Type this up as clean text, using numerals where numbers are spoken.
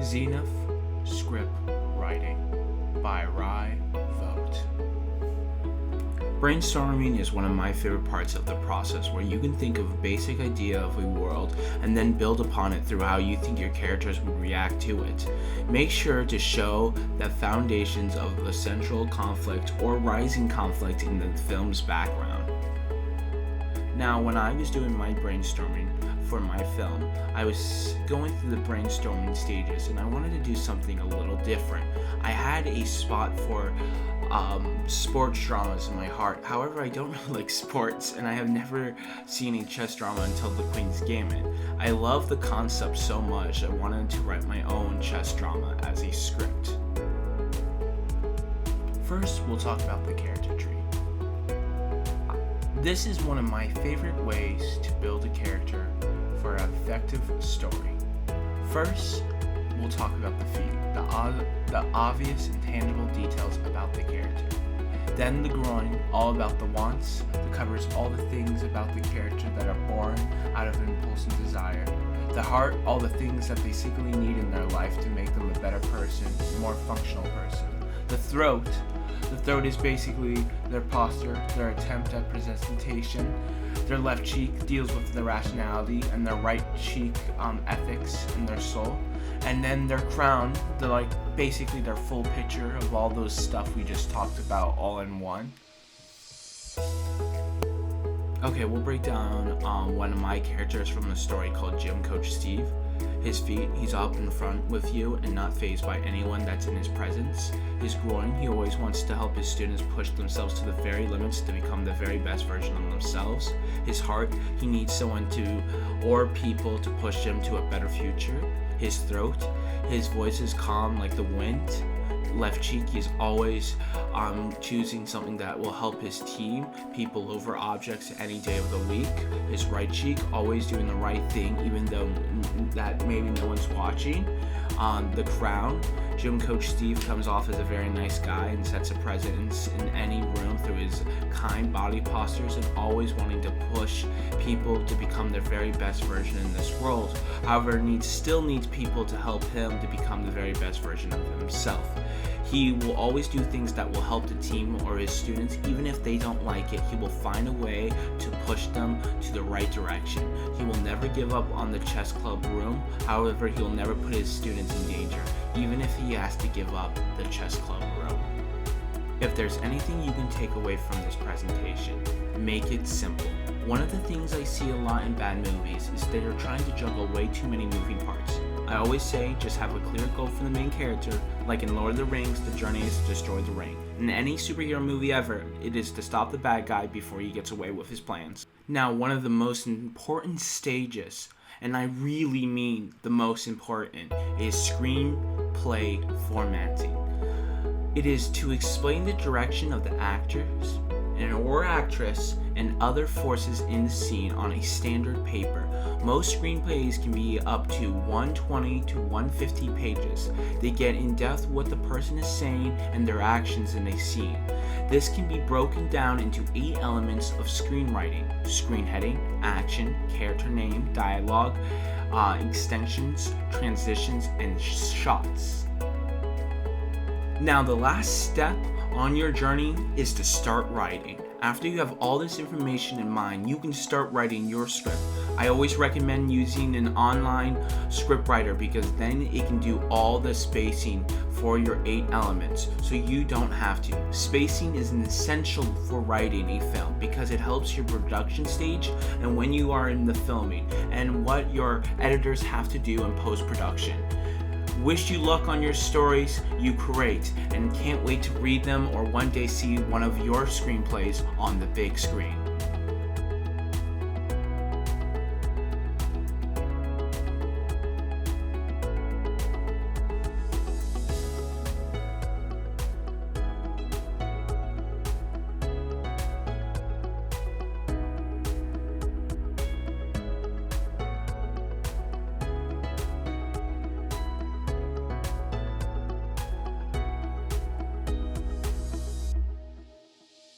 Zenith Script Writing by RyeV. Brainstorming is one of my favorite parts of the process, where you can think of a basic idea of a world and then build upon it through how you think your characters would react to it. Make sure to show the foundations of the central conflict or rising conflict in the film's background. Now, when I was doing my brainstorming for my film, I was going through the brainstorming stages and I wanted to do something a little different. I had a spot for sports dramas in my heart. However, I don't really like sports, and I have never seen a chess drama until The Queen's Gambit. I love the concept so much, I wanted to write my own chess drama as a script. First, we'll talk about the character tree. This is one of my favorite ways to build a character for an effective story. First, we'll talk about the feet, the obvious and tangible details about the character. Then the groin, all about the wants, that covers all the things about the character that are born out of impulse and desire. The heart, all the things that they secretly need in their life to make them a better person, a more functional person. The throat is basically their posture, their attempt at presentation. Their left cheek deals with their rationality, and their right cheek ethics and their soul. And then their crown, basically their full picture of all those stuff we just talked about all in one. Okay, we'll break down one of my characters from the story called Gym Coach Steve. His feet, he's up in front with you and not fazed by anyone that's in his presence. His groin, he always wants to help his students push themselves to the very limits to become the very best version of themselves. His heart, he needs someone or people to push him to a better future. His throat, his voice is calm like the wind. Left cheek, he's always choosing something that will help his team, people over objects any day of the week. His right cheek, always doing the right thing even though that maybe no one's watching. The crown, Gym Coach Steve comes off as a very nice guy and sets a presence in any room through his kind body postures and always wanting to push people to become their very best version in this world. However, still needs people to help him to become the very best version of himself. He will always do things that will help the team or his students. Even if they don't like it, he will find a way to push them to the right direction. He will never give up on the chess club room. However, he will never put his students in danger, even if he has to give up the chess club room. If there's anything you can take away from this presentation, make it simple. One of the things I see a lot in bad movies is they are trying to juggle way too many moving parts. I always say, just have a clear goal for the main character. Like in Lord of the Rings, the journey is to destroy the ring. In any superhero movie ever, it is to stop the bad guy before he gets away with his plans. Now, one of the most important stages, and I really mean the most important, is screenplay formatting. It is to explain the direction of the actors or actress and other forces in the scene on a standard paper. Most screenplays can be up to 120 to 150 pages. They get in depth what the person is saying and their actions in a scene. This can be broken down into 8 elements of screenwriting: screen heading, action, character name, dialogue, extensions, transitions, and shots. Now, the last step on your journey is to start writing. After you have all this information in mind, you can start writing your script. I always recommend using an online script writer because then it can do all the spacing for your 8 elements, so you don't have to. Spacing is an essential for writing a film because it helps your production stage and when you are in the filming and what your editors have to do in post-production. Wish you luck on your stories you create and can't wait to read them or one day see one of your screenplays on the big screen.